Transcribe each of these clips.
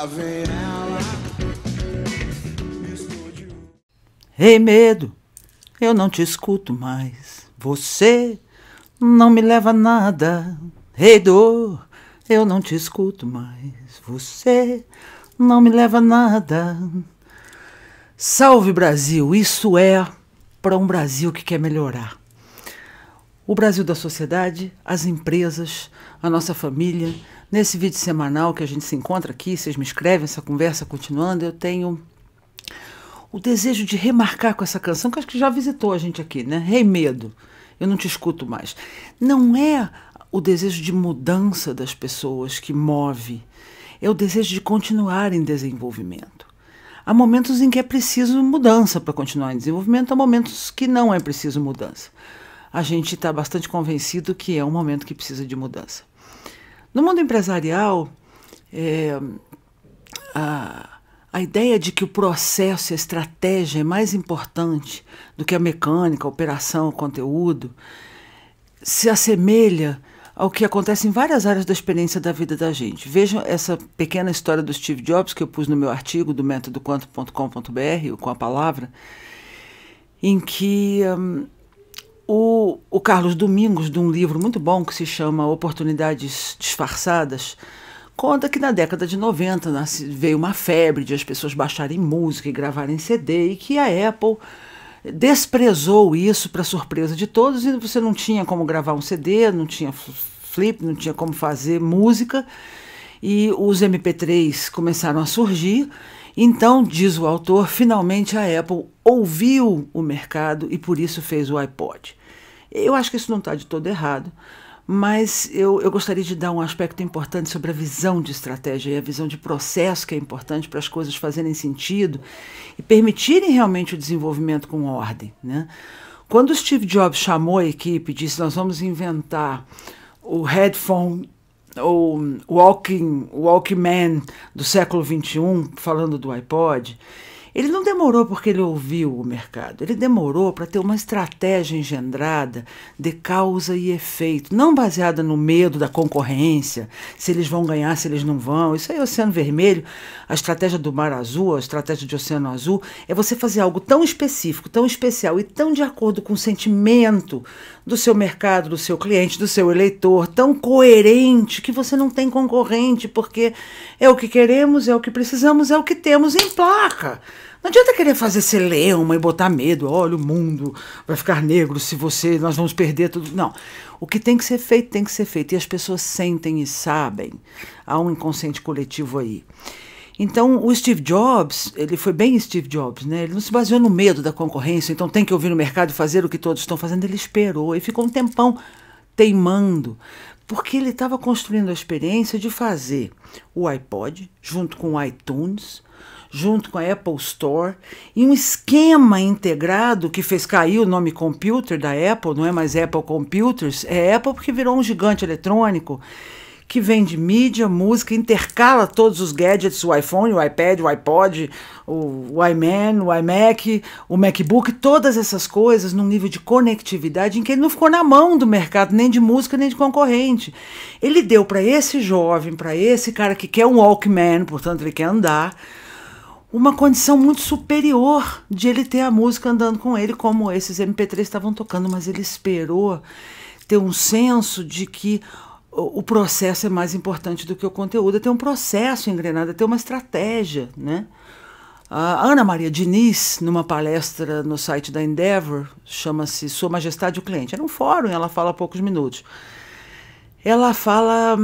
lá vem ela. Explodiu. Ei, medo, eu não te escuto mais. Você não me leva a nada. Ei, dor, eu não te escuto mais. Você não me leva a nada. Salve, Brasil! Isso é para um Brasil que quer melhorar. O Brasil da sociedade, as empresas, a nossa família. Nesse vídeo semanal que a gente se encontra aqui, vocês me escrevem, essa conversa continuando, eu tenho o desejo de remarcar com essa canção, que acho que já visitou a gente aqui, né? Ei, medo, eu não te escuto mais. Não é o desejo de mudança das pessoas que move, é o desejo de continuar em desenvolvimento. Há momentos em que é preciso mudança para continuar em desenvolvimento, há momentos que não é preciso mudança. A gente está bastante convencido que é um momento que precisa de mudança. No mundo empresarial, a ideia de que o processo e a estratégia é mais importante do que a mecânica, a operação, o conteúdo, se assemelha ao que acontece em várias áreas da experiência da vida da gente. Vejam essa pequena história do Steve Jobs, que eu pus no meu artigo do métodoquanto.com.br, com a palavra, em que o Carlos Domingos, de um livro muito bom que se chama Oportunidades Disfarçadas, conta que na década de 90 veio uma febre de as pessoas baixarem música e gravarem CD, e que a Apple desprezou isso para surpresa de todos, e você não tinha como gravar um CD, não tinha flip, não tinha como fazer música, e os MP3 começaram a surgir. Então, diz o autor, finalmente a Apple ouviu o mercado e por isso fez o iPod. Eu acho que isso não está de todo errado, mas eu gostaria de dar um aspecto importante sobre a visão de estratégia e a visão de processo, que é importante para as coisas fazerem sentido e permitirem realmente o desenvolvimento com ordem, né? Quando o Steve Jobs chamou a equipe e disse: nós vamos inventar o headphone, o Walkman do século XXI, falando do iPod, ele não demorou porque ele ouviu o mercado, ele demorou para ter uma estratégia engendrada de causa e efeito, não baseada no medo da concorrência, se eles vão ganhar, se eles não vão. Isso aí é Oceano Vermelho, a estratégia do Mar Azul, a estratégia de Oceano Azul, é você fazer algo tão específico, tão especial e tão de acordo com o sentimento do seu mercado, do seu cliente, do seu eleitor, tão coerente que você não tem concorrente, porque é o que queremos, é o que precisamos, é o que temos em placa. Não adianta querer fazer celeuma e botar medo. Olha, o mundo vai ficar negro se nós vamos perder tudo. Não. O que tem que ser feito, tem que ser feito. E as pessoas sentem e sabem. Há um inconsciente coletivo aí. Então, o Steve Jobs, ele foi bem Steve Jobs, né? Ele não se baseou no medo da concorrência, então tem que ouvir no mercado e fazer o que todos estão fazendo. Ele esperou e ficou um tempão teimando, porque ele estava construindo a experiência de fazer o iPod junto com o iTunes, junto com a Apple Store, e um esquema integrado que fez cair o nome computer da Apple, não é mais Apple Computers, é Apple porque virou um gigante eletrônico que vende mídia, música, intercala todos os gadgets, o iPhone, o iPad, o iPod, o iMac, o iMac, o MacBook, todas essas coisas num nível de conectividade em que ele não ficou na mão do mercado, nem de música, nem de concorrente. Ele deu para esse jovem, para esse cara que quer um Walkman, portanto ele quer andar, uma condição muito superior de ele ter a música andando com ele, como esses MP3 estavam tocando, mas ele esperou ter um senso de que o processo é mais importante do que o conteúdo, é ter um processo engrenado, é ter uma estratégia, né? A Ana Maria Diniz, numa palestra no site da Endeavor, chama-se Sua Majestade o Cliente, era um fórum, ela fala há poucos minutos. Ela fala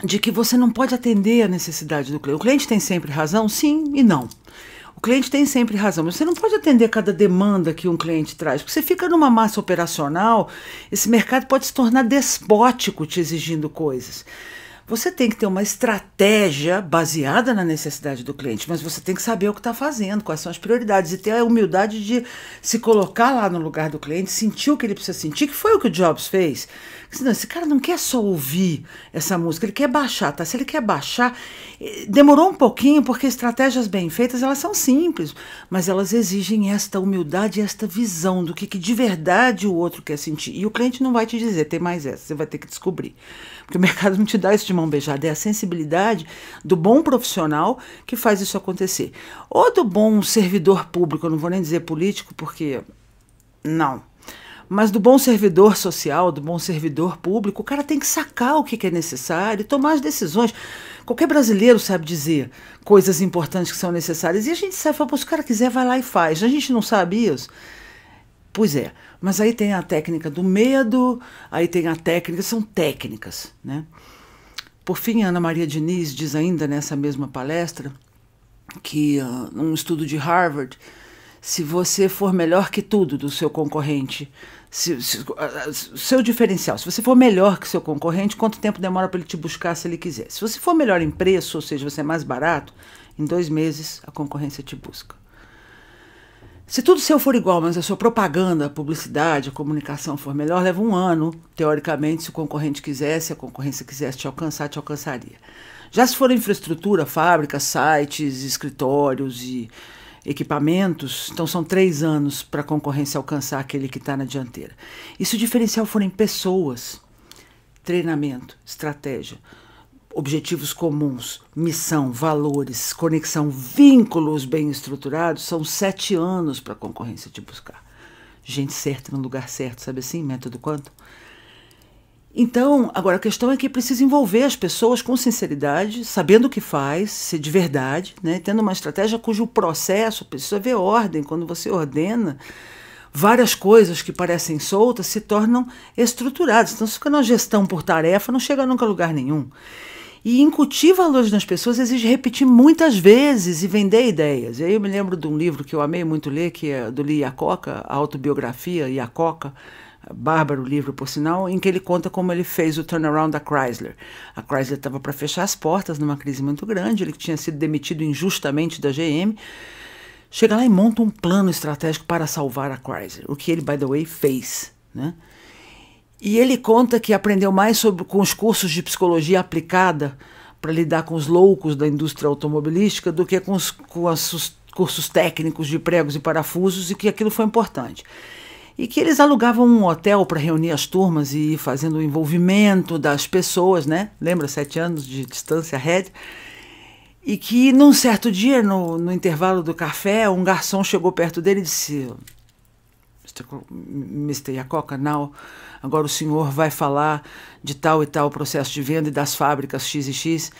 de que você não pode atender a necessidade do cliente. O cliente tem sempre razão? Sim e não. O cliente tem sempre razão, mas você não pode atender cada demanda que um cliente traz, porque você fica numa massa operacional, esse mercado pode se tornar despótico te exigindo coisas. Você tem que ter uma estratégia baseada na necessidade do cliente, mas você tem que saber o que está fazendo, quais são as prioridades, e ter a humildade de se colocar lá no lugar do cliente, sentir o que ele precisa sentir, que foi o que o Jobs fez. Senão, esse cara não quer só ouvir essa música, ele quer baixar, tá? Se ele quer baixar, demorou um pouquinho, porque estratégias bem feitas, elas são simples, mas elas exigem esta humildade e esta visão do que de verdade o outro quer sentir. E o cliente não vai te dizer, tem mais essa, você vai ter que descobrir. Porque o mercado não te dá isso de mão beijada, é a sensibilidade do bom profissional que faz isso acontecer. Ou do bom servidor público, eu não vou nem dizer político, porque não. Mas do bom servidor social, do bom servidor público, o cara tem que sacar o que é necessário e tomar as decisões. Qualquer brasileiro sabe dizer coisas importantes que são necessárias. E a gente sabe, fala, se o cara quiser, vai lá e faz. A gente não sabe isso? Pois é. Mas aí tem a técnica do medo, aí tem a técnica, são técnicas, né? Por fim, Ana Maria Diniz diz ainda nessa mesma palestra que, num estudo de Harvard, se você for melhor que tudo do seu concorrente, seu diferencial, se você for melhor que seu concorrente, quanto tempo demora para ele te buscar se ele quiser? Se você for melhor em preço, ou seja, você é mais barato, em 2 meses a concorrência te busca. Se tudo seu for igual, mas a sua propaganda, a publicidade, a comunicação for melhor, leva 1 ano, teoricamente, se o concorrente quisesse, a concorrência quisesse te alcançar, te alcançaria. Já se for infraestrutura, fábricas, sites, escritórios e equipamentos, então são 3 anos para a concorrência alcançar aquele que está na dianteira. E se o diferencial forem pessoas, treinamento, estratégia, objetivos comuns, missão, valores, conexão, vínculos bem estruturados, são 7 anos para a concorrência te buscar. Gente certa no lugar certo, sabe assim? Método Quantum. Então, agora a questão é que precisa envolver as pessoas com sinceridade, sabendo o que faz, ser de verdade, né? Tendo uma estratégia cujo processo precisa ver ordem. Quando você ordena, várias coisas que parecem soltas se tornam estruturadas. Então, se fica na gestão por tarefa, não chega nunca a lugar nenhum. E incutir valores nas pessoas exige repetir muitas vezes e vender ideias. E aí eu me lembro de um livro que eu amei muito ler, que é do Lee Iacocca, a autobiografia Iacocca, bárbaro livro, por sinal, em que ele conta como ele fez o turnaround da Chrysler. A Chrysler estava para fechar as portas numa crise muito grande, ele tinha sido demitido injustamente da GM, chega lá e monta um plano estratégico para salvar a Chrysler, o que ele, by the way, fez, né? E ele conta que aprendeu mais com os cursos de psicologia aplicada para lidar com os loucos da indústria automobilística do que com os cursos técnicos de pregos e parafusos, e que aquilo foi importante. E que eles alugavam um hotel para reunir as turmas e ir fazendo o envolvimento das pessoas, né? Lembra, 7 anos de distância ahead? E que num certo dia, no intervalo do café, um garçom chegou perto dele e disse: Mr. Iacocca, now, agora o senhor vai falar de tal e tal processo de venda e das fábricas X e X.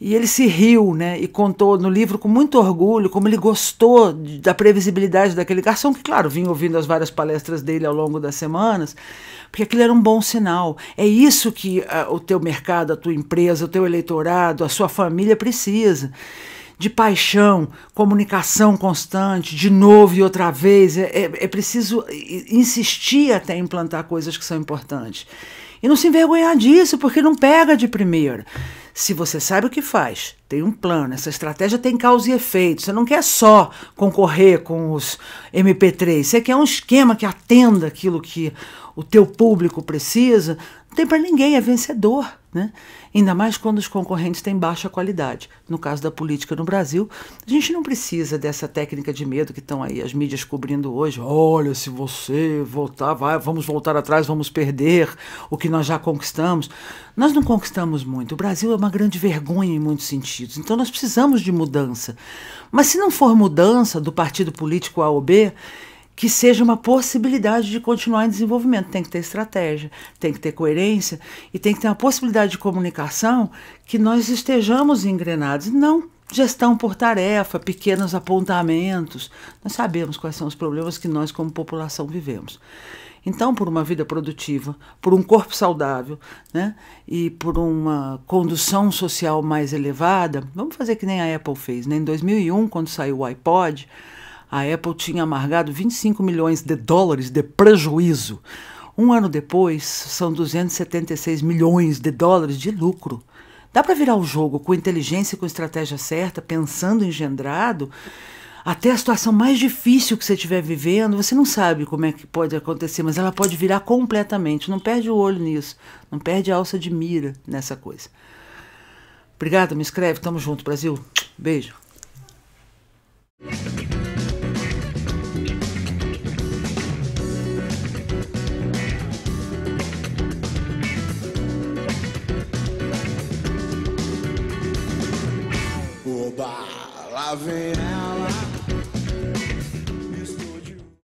E ele se riu, né, e contou no livro com muito orgulho como ele gostou da previsibilidade daquele garçom, que, claro, vinha ouvindo as várias palestras dele ao longo das semanas, porque aquilo era um bom sinal. É isso que o teu mercado, a tua empresa, o teu eleitorado, a sua família precisa. De paixão, comunicação constante, de novo e outra vez. É preciso insistir até implantar coisas que são importantes. E não se envergonhar disso, porque não pega de primeira. Se você sabe o que faz, tem um plano, essa estratégia tem causa e efeito. Você não quer só concorrer com os MP3, você quer um esquema que atenda aquilo que o teu público precisa. Não tem para ninguém, é vencedor, né? Ainda mais quando os concorrentes têm baixa qualidade. No caso da política no Brasil, a gente não precisa dessa técnica de medo que estão aí as mídias cobrindo hoje. Olha, se você voltar, vamos voltar atrás, vamos perder o que nós já conquistamos. Nós não conquistamos muito. O Brasil é uma grande vergonha em muitos sentidos. Então nós precisamos de mudança. Mas se não for mudança do partido político A ou B, que seja uma possibilidade de continuar em desenvolvimento. Tem que ter estratégia, tem que ter coerência e tem que ter uma possibilidade de comunicação que nós estejamos engrenados. Não gestão por tarefa, pequenos apontamentos. Nós sabemos quais são os problemas que nós, como população, vivemos. Então, por uma vida produtiva, por um corpo saudável, né, e por uma condução social mais elevada, vamos fazer que nem a Apple fez, né? Em 2001, quando saiu o iPod, a Apple tinha amargado 25 milhões de dólares de prejuízo. Um ano depois, são 276 milhões de dólares de lucro. Dá para virar o jogo com inteligência e com estratégia certa, pensando engendrado, até a situação mais difícil que você estiver vivendo. Você não sabe como é que pode acontecer, mas ela pode virar completamente. Não perde o olho nisso, não perde a alça de mira nessa coisa. Obrigada, me escreve, tamo junto, Brasil. Beijo. Oba, lá vem ela.